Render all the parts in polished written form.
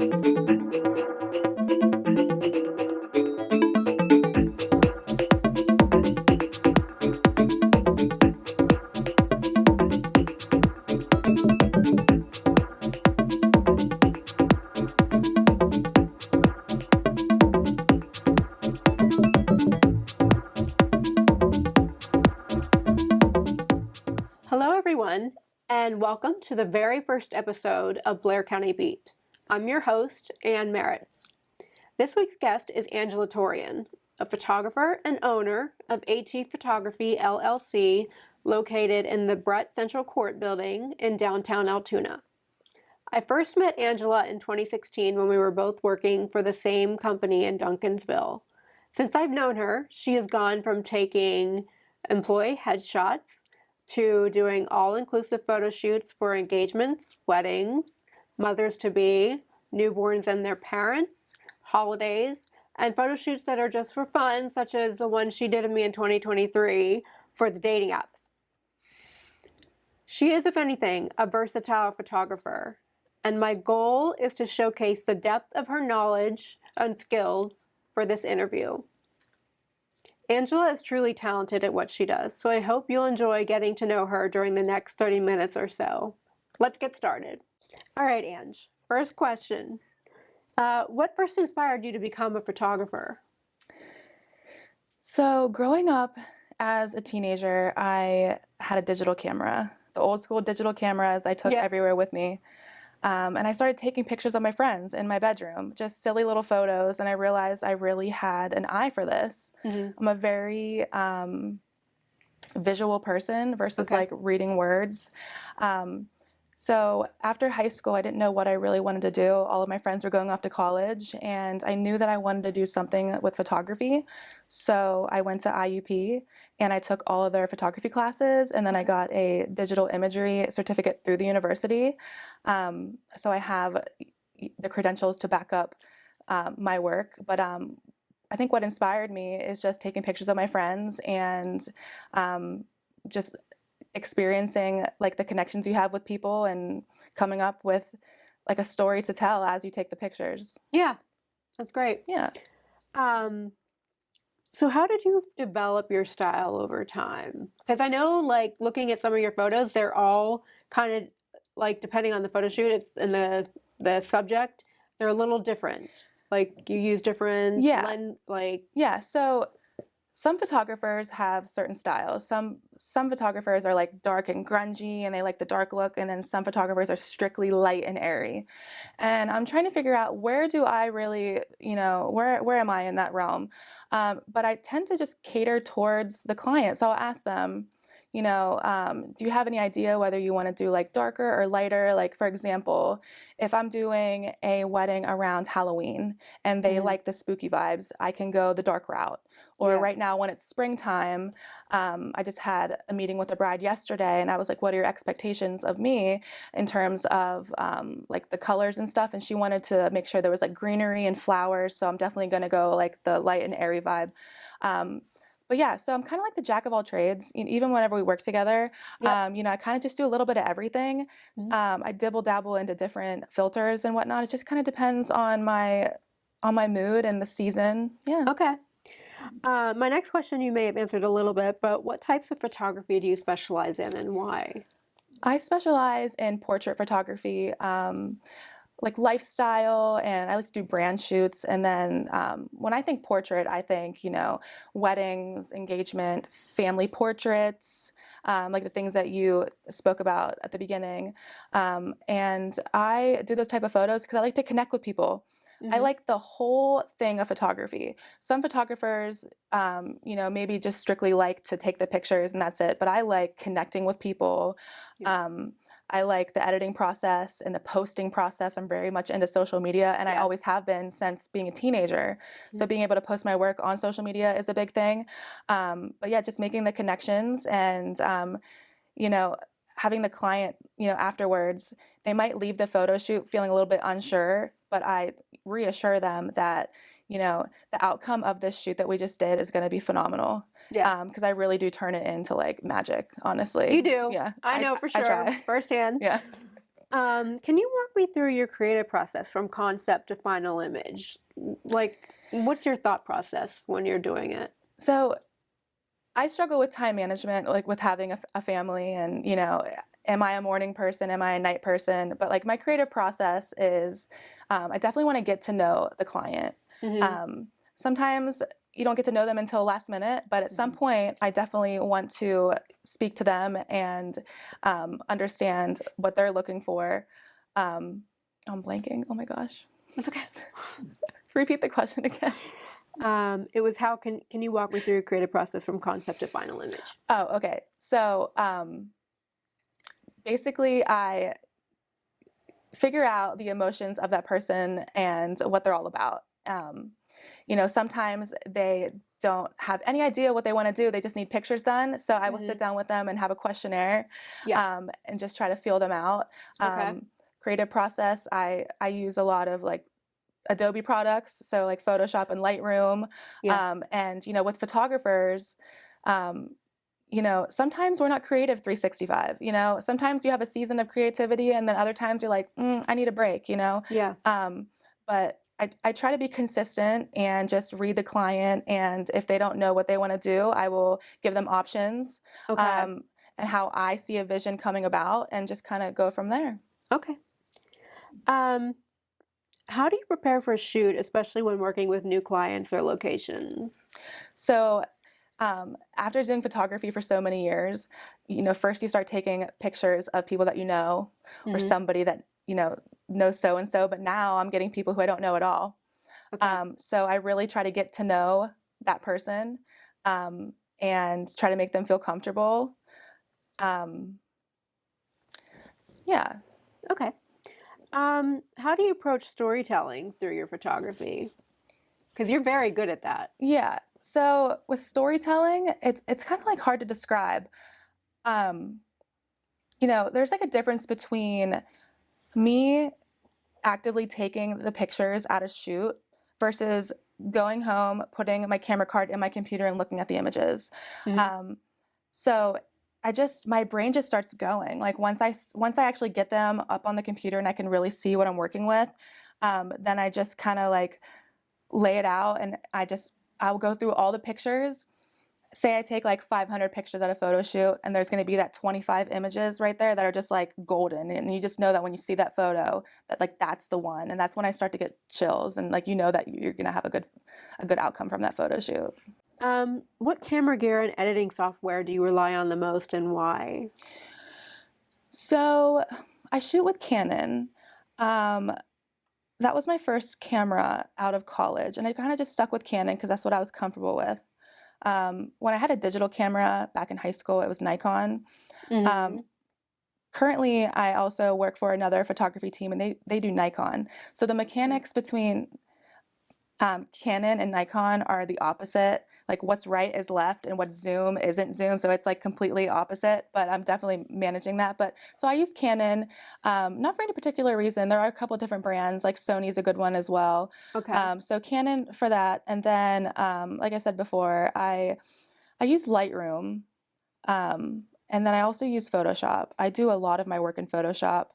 Hello everyone, and welcome to the very first episode of Blair County Beat. I'm your host, Ann Merritts. This week's guest is Angela Toroian, a photographer and owner of AT Photography LLC, located in the Brett Central Court Building in downtown Altoona. I first met Angela in 2016 when we were both working for the same company in Duncansville. Since I've known her, she has gone from taking employee headshots to doing all-inclusive photo shoots for engagements, weddings, mothers-to-be, newborns and their parents, holidays, and photo shoots that are just for fun, such as the one she did of me in 2023 for the dating apps. She is, if anything, a versatile photographer, and my goal is to showcase the depth of her knowledge and skills for this interview. Angela is truly talented at what she does, so I hope you'll enjoy getting to know her during the next 30 minutes or so. Let's get started. All right, Ange, first question. What first inspired you to become a photographer? So growing up as a teenager, I had a digital camera. The old school digital cameras I took everywhere with me. And I started taking pictures of my friends in my bedroom, just silly little photos, and I realized I really had an eye for this. Mm-hmm. I'm a very visual person versus like reading words. So after high school, I didn't know what I really wanted to do. All of my friends were going off to college, and I knew that I wanted to do something with photography. So I went to IUP, and I took all of their photography classes, and then I got a digital imagery certificate through the university. So I have the credentials to back up my work. But I think what inspired me is just taking pictures of my friends and just experiencing like the connections you have with people and coming up with like a story to tell as you take the pictures. Yeah, that's great. Yeah. So how did you develop your style over time? Because I know, like, looking at some of your photos, they're all kind of like, depending on the photo shoot, it's and the subject, they're a little different. Like, you use different So some photographers have certain styles. Some photographers are like dark and grungy and they like the dark look, and then some photographers are strictly light and airy. And I'm trying to figure out where do I really, where am I in that realm? But I tend to just cater towards the client. So I'll ask them, do you have any idea whether you want to do like darker or lighter? Like, for example, if I'm doing a wedding around Halloween and they like the spooky vibes, I can go the dark route. Or right now when it's springtime, I just had a meeting with the bride yesterday, and I was like, what are your expectations of me in terms of like the colors and stuff? And she wanted to make sure there was like greenery and flowers. So I'm definitely going to go like the light and airy vibe. But yeah, so I'm kind of like the jack of all trades. Even whenever we work together, I kind of just do a little bit of everything. I dibble dabble into different filters and whatnot. It just kind of depends on my mood and the season. Yeah. Okay. My next question you may have answered a little bit, but what types of photography do you specialize in and why? I specialize in portrait photography, like lifestyle, and I like to do brand shoots. And then when I think portrait, I think, weddings, engagement, family portraits, like the things that you spoke about at the beginning. And I do those type of photos because I like to connect with people. I like the whole thing of photography. Some photographers, maybe just strictly like to take the pictures and that's it. But I like connecting with people. I like the editing process and the posting process. I'm very much into social media, and I always have been since being a teenager. So being able to post my work on social media is a big thing. But yeah, just making the connections and, having the client, afterwards, they might leave the photo shoot feeling a little bit unsure, but I reassure them that, the outcome of this shoot that we just did is going to be phenomenal. Yeah. Because I really do turn it into like magic, honestly. You do. Yeah. I know for sure. Firsthand. Yeah. Can you walk me through your creative process from concept to final image? Like, what's your thought process when you're doing it? So I struggle with time management, like with having a family and, am I a morning person? Am I a night person? But like my creative process is, I definitely want to get to know the client. Mm-hmm. Sometimes you don't get to know them until last minute, but at some point I definitely want to speak to them and understand what they're looking for. I'm blanking. Oh my gosh. That's okay. Repeat the question again. It was how can you walk me through your creative process from concept to final image? Oh, okay. So basically, I figure out the emotions of that person and what they're all about. Sometimes they don't have any idea what they want to do. They just need pictures done. So I will sit down with them and have a questionnaire, and just try to feel them out. Okay. Creative process, I use a lot of like Adobe products, so like Photoshop and Lightroom. Yeah. And with photographers, sometimes we're not creative 365. Sometimes you have a season of creativity, and then other times you're like, I need a break. Yeah. But I try to be consistent and just read the client, and if they don't know what they want to do, I will give them options, Okay. and how I see a vision coming about, and just kind of go from there. Okay. How do you prepare for a shoot, especially when working with new clients or locations? So after doing photography for so many years, first you start taking pictures of people that you know, or Mm-hmm. somebody that knows so and so. But now I'm getting people who I don't know at all. Okay. So I really try to get to know that person, and try to make them feel comfortable. Um, yeah. Okay. How do you approach storytelling through your photography? Because you're very good at that. Yeah. So with storytelling, it's kind of like hard to describe. Um, there's like a difference between me actively taking the pictures at a shoot versus going home, putting my camera card in my computer and looking at the images. Mm-hmm. So my brain just starts going. Like once I actually get them up on the computer and I can really see what I'm working with, then I just kind of like lay it out, and I'll go through all the pictures. Say I take like 500 pictures at a photo shoot, and there's going to be that 25 images right there that are just like golden, and you just know that when you see that photo that like that's the one, and that's when I start to get chills, and like that you're going to have a good outcome from that photo shoot. What camera gear and editing software do you rely on the most, and why? So I shoot with Canon. That was my first camera out of college, and I kind of just stuck with Canon because that's what I was comfortable with. When I had a digital camera back in high school, it was Nikon. Mm-hmm. Currently, I also work for another photography team, and they do Nikon. So the mechanics between Canon and Nikon are the opposite. Like what's right is left, and what's zoom isn't zoom. So it's like completely opposite. But I'm definitely managing that. But so I use Canon, not for any particular reason. There are a couple different brands. Like Sony's a good one as well. Okay. So Canon for that, and then like I said before, I use Lightroom, and then I also use Photoshop. I do a lot of my work in Photoshop.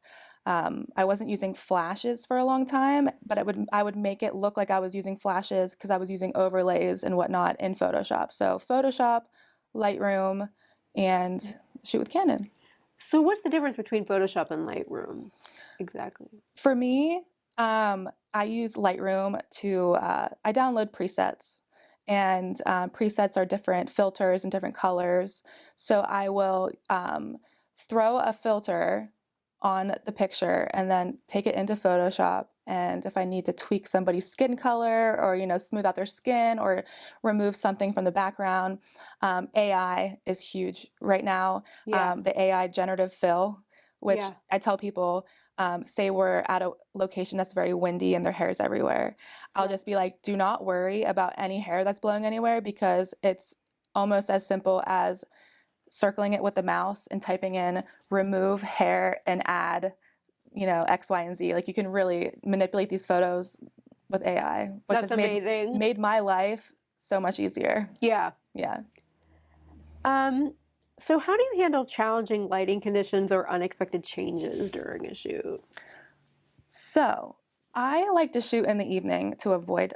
I wasn't using flashes for a long time, but I would make it look like I was using flashes because I was using overlays and whatnot in Photoshop. So Photoshop, Lightroom, and shoot with Canon. So what's the difference between Photoshop and Lightroom? Exactly. For me, I use Lightroom to I download presets, and presets are different filters and different colors. So I will throw a filter on the picture and then take it into Photoshop. And if I need to tweak somebody's skin color, or smooth out their skin, or remove something from the background, AI is huge right now. Yeah. The AI generative fill, which Yeah. I tell people, say we're at a location that's very windy and their hair's everywhere. I'll Yeah. just be like, do not worry about any hair that's blowing anywhere, because it's almost as simple as circling it with the mouse and typing in remove hair and add, X, Y, and Z. Like you can really manipulate these photos with AI, which That's has amazing. made my life so much easier. Yeah. Yeah. So how do you handle challenging lighting conditions or unexpected changes during a shoot? So I like to shoot in the evening to avoid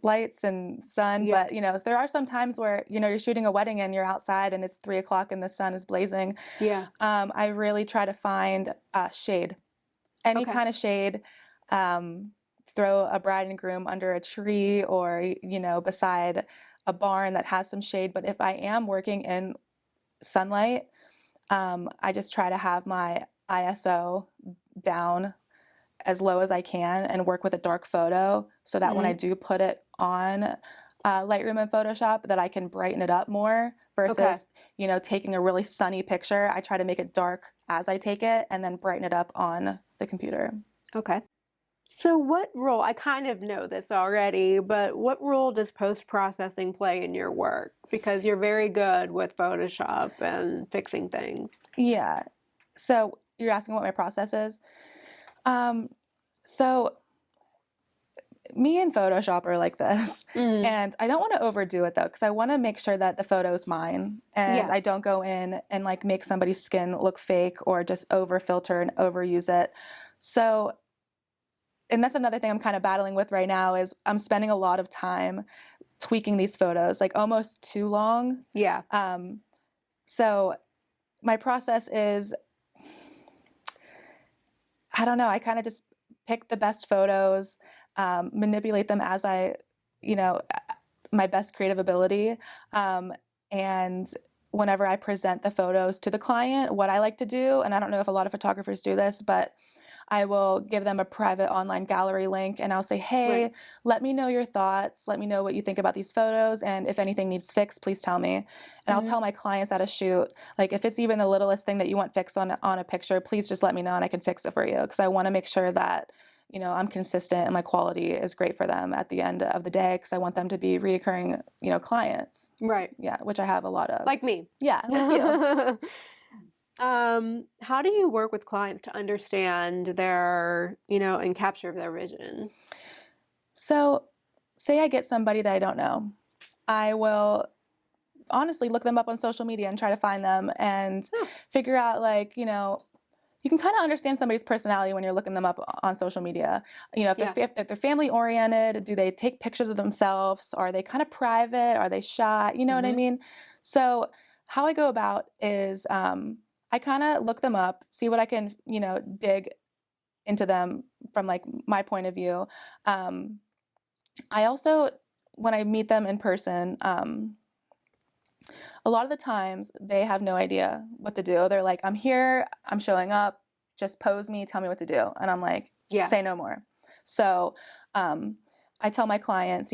lights and sun, Yeah. but there are some times where you're shooting a wedding and you're outside and it's 3 o'clock and the sun is blazing. Yeah. I really try to find shade, any Okay. kind of shade. Throw a bride and groom under a tree or beside a barn that has some shade. But if I am working in sunlight, I just try to have my ISO down as low as I can and work with a dark photo so that when I Hmm. do put it on Lightroom and Photoshop, that I can brighten it up more Okay. versus, taking a really sunny picture. I try to make it dark as I take it and then brighten it up on the computer. Okay. So what role, I kind of know this already, but what role does post-processing play in your work? Because you're very good with Photoshop and fixing things. Yeah. So you're asking what my process is? Um, so me and Photoshop are like this, Mm. and I don't want to overdo it though, because I want to make sure that the photo's mine, and Yeah. I don't go in and like make somebody's skin look fake or just over filter and overuse it. So, and that's another thing I'm kind of battling with right now is I'm spending a lot of time tweaking these photos, like almost too long. Yeah. So my process is, I don't know, I kind of just pick the best photos, manipulate them as you know, my best creative ability. And whenever I present the photos to the client, what I like to do, and I don't know if a lot of photographers do this, but I will give them a private online gallery link and I'll say, Right. hey, let me know your thoughts. Let me know what you think about these photos. And if anything needs fixed, please tell me. And I'll Hmm. tell my clients at a shoot, like if it's even the littlest thing that you want fixed on a picture, please just let me know and I can fix it for you. Because I want to make sure that, I'm consistent and my quality is great for them at the end of the day. Because I want them to be reoccurring, clients. Right. Yeah, which I have a lot of. Like me. Yeah, like you. How do you work with clients to understand their, and capture their vision? So, say I get somebody that I don't know. I will honestly look them up on social media and try to find them and Oh, figure out, like, you can kind of understand somebody's personality when you're looking them up on social media. If yeah. if they're family oriented, do they take pictures of themselves? Are they kind of private? Are they shy? You know what I Hmm. mean? So how I go about is I kind of look them up, see what I can, dig into them from like my point of view. Um, I also, when I meet them in person, a lot of the times they have no idea what to do. They're like, I'm here, I'm showing up, just pose me, tell me what to do. And I'm like, Yeah. say no more. So I tell my clients,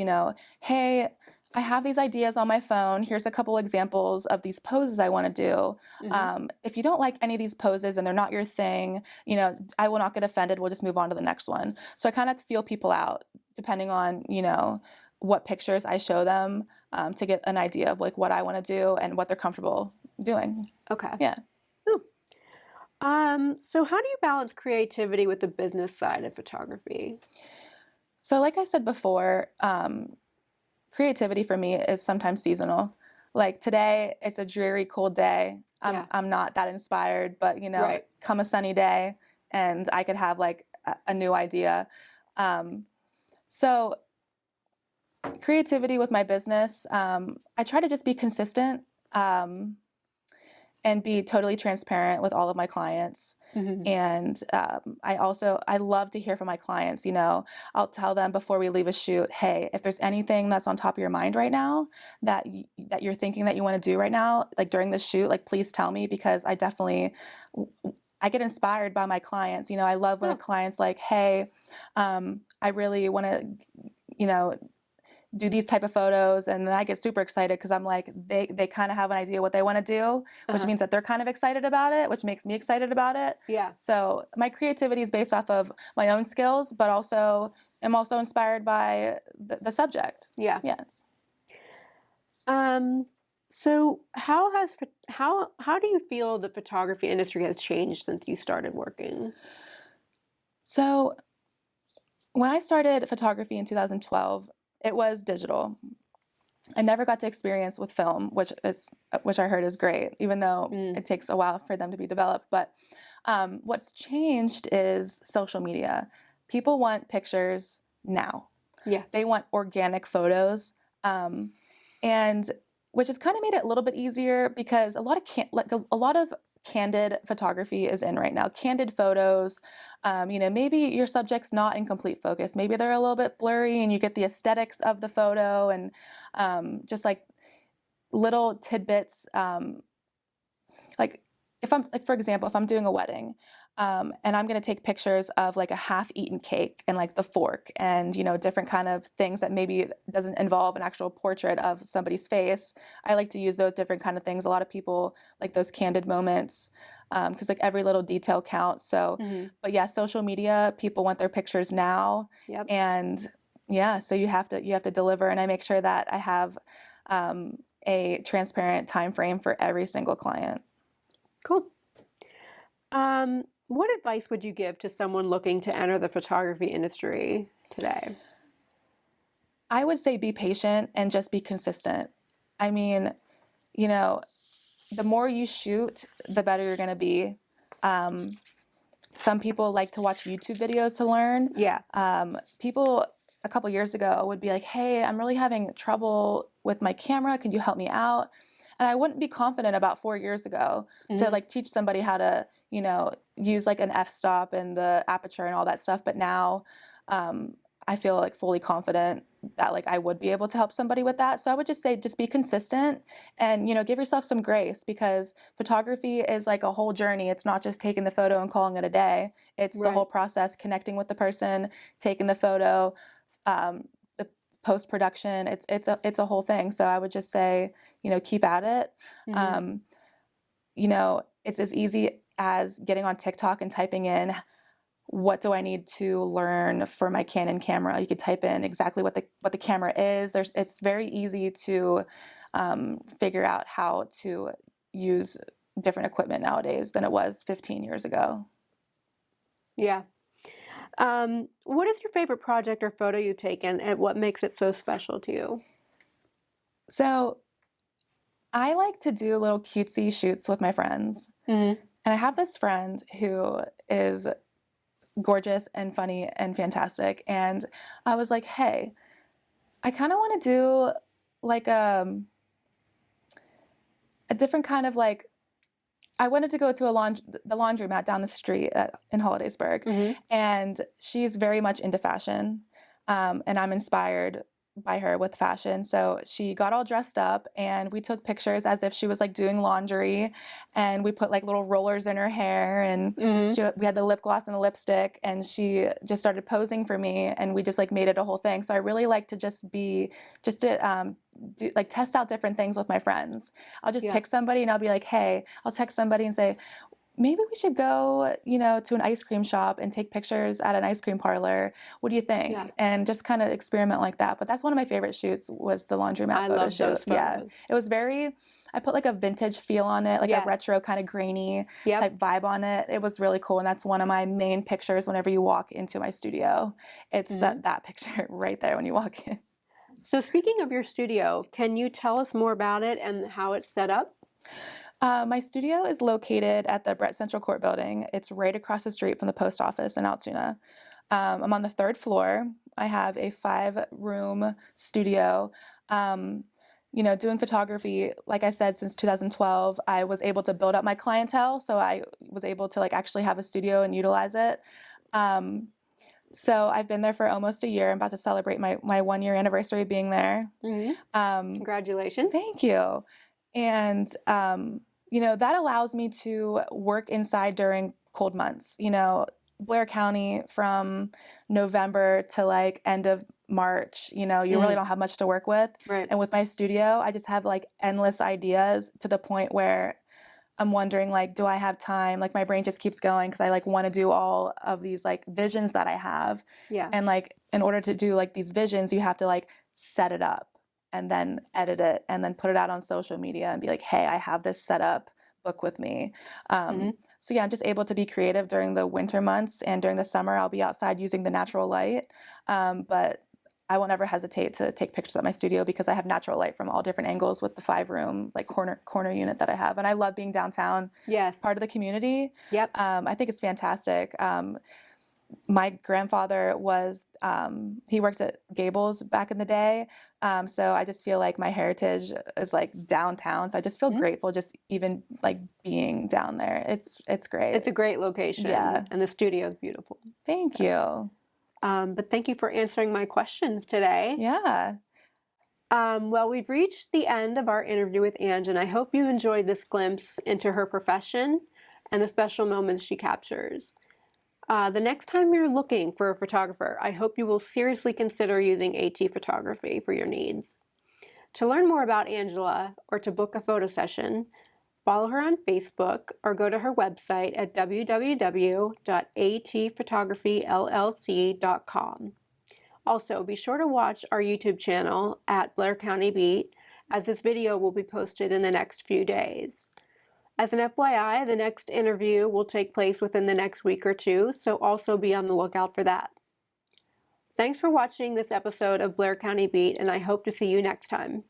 hey, I have these ideas on my phone. Here's a couple examples of these poses I want to do. Hmm. If you don't like any of these poses and they're not your thing, I will not get offended. We'll just move on to the next one. So I kind of feel people out depending on, what pictures I show them to get an idea of like what I want to do and what they're comfortable doing. Okay. Yeah. Ooh. So how do you balance creativity with the business side of photography? So like I said before, creativity for me is sometimes seasonal. Like today, it's a dreary, cold day. Yeah. I'm not that inspired, but Right. come a sunny day, and I could have like a new idea. So creativity with my business, I try to just be consistent and be totally transparent with all of my clients. Hmm. And I love to hear from my clients. I'll tell them before we leave a shoot, hey, if there's anything that's on top of your mind right now that that you're thinking that you want to do right now, like during the shoot, like please tell me, because I get inspired by my clients. I love when a Oh, client's like, hey, I really want to, do these type of photos, and then I get super excited because I'm like, they kind of have an idea what they want to do, which uh-huh. means that they're kind of excited about it, which makes me excited about it. Yeah. So my creativity is based off of my own skills, but also I'm also inspired by the subject. Yeah. Yeah. So how do you feel the photography industry has changed since you started working? So when I started photography in 2012, it was digital. I never got to experience with film, which I heard is great, even though it takes a while for them to be developed. But what's changed is social media. People want pictures now. Yeah. They want organic photos, and which has kind of made it a little bit easier because a lot of candid photography is in right now. Candid photos, maybe your subject's not in complete focus. Maybe they're a little bit blurry, and you get the aesthetics of the photo, and just like little tidbits, like if I'm like, for example, if I'm doing a wedding, and I'm going to take pictures of like a half-eaten cake and like the fork and, different kind of things that maybe doesn't involve an actual portrait of somebody's face. I like to use those different kind of things. A lot of people like those candid moments because like every little detail counts. So, but yeah, social media, people want their pictures now. Yep. And yeah, so you have to deliver. And I make sure that I have a transparent time frame for every single client. Cool. What advice would you give to someone looking to enter the photography industry today? I would say be patient and just be consistent. I mean, the more you shoot, the better you're going to be. Some people like to watch YouTube videos to learn. Yeah. People a couple years ago would be like, hey, I'm really having trouble with my camera. Can you help me out? And I wouldn't be confident about 4 years ago to like teach somebody how to, use like an f-stop and the aperture and all that stuff. But now I feel like fully confident that like I would be able to help somebody with that. So I would just say, just be consistent and, give yourself some grace because photography is like a whole journey. It's not just taking the photo and calling it a day. It's the whole process, connecting with the person, taking the photo, the post-production. It's a whole thing. So I would just say, keep at it. It's as easy as getting on TikTok and typing in, what do I need to learn for my Canon camera? You could type in exactly what the camera is. It's very easy to figure out how to use different equipment nowadays than it was 15 years ago. Yeah. What is your favorite project or photo you've taken, and what makes it so special to you? So I like to do little cutesy shoots with my friends. And I have this friend who is gorgeous and funny and fantastic. And I was like, hey, I kind of want to do like a different kind of like, I wanted to go to the laundromat down the street in Hollidaysburg. And she's very much into fashion. And I'm inspired by her with fashion. So she got all dressed up and we took pictures as if she was like doing laundry, and we put like little rollers in her hair, and we had the lip gloss and the lipstick, and she just started posing for me, and we just like made it a whole thing. So I really like to just do like test out different things with my friends. I'll just pick somebody and I'll be like, hey, I'll text somebody and say, maybe we should go, to an ice cream shop and take pictures at an ice cream parlor. What do you think? Yeah. And just kind of experiment like that. But that's one of my favorite shoots was the laundromat photo shoot. Those photos. Yeah, it was I put like a vintage feel on it, like a retro kind of grainy type vibe on it. It was really cool. And that's one of my main pictures whenever you walk into my studio. It's that picture right there when you walk in. So speaking of your studio, can you tell us more about it and how it's set up? My studio is located at the Brett Central Court Building. It's right across the street from the post office in Altoona. I'm on the 3rd floor. I have a 5-room studio. Doing photography, like I said, since 2012, I was able to build up my clientele. So I was able to like actually have a studio and utilize it. So I've been there for almost a year. I'm about to celebrate my 1-year anniversary being there. Congratulations. Thank you. And, that allows me to work inside during cold months. Blair County from November to like end of March, you really don't have much to work with. Right. And with my studio, I just have like endless ideas to the point where I'm wondering, like, do I have time? Like my brain just keeps going because I like want to do all of these like visions that I have. Yeah. And like, in order to do like these visions, you have to like set it up and then edit it and then put it out on social media and be like, hey, I have this set up, book with me. So yeah, I'm just able to be creative during the winter months, and during the summer, I'll be outside using the natural light. But I won't ever hesitate to take pictures at my studio because I have natural light from all different angles with the 5-room like corner unit that I have. And I love being downtown, Yes. part of the community. Yep. I think it's fantastic. My grandfather was, he worked at Gables back in the day. So I just feel like my heritage is like downtown. So I just feel grateful just even like being down there. It's great. It's a great location. Yeah. And the studio is beautiful. Thank you. But thank you for answering my questions today. Yeah. Well, we've reached the end of our interview with Ange, and I hope you enjoyed this glimpse into her profession and the special moments she captures. The next time you're looking for a photographer, I hope you will seriously consider using AT photography for your needs. To learn more about Angela or to book a photo session, follow her on Facebook or go to her website at www.atphotographyllc.com. Also, be sure to watch our YouTube channel at Blair County Beat, as this video will be posted in the next few days. As an FYI, the next interview will take place within the next week or two, so also be on the lookout for that. Thanks for watching this episode of Blair County Beat, and I hope to see you next time.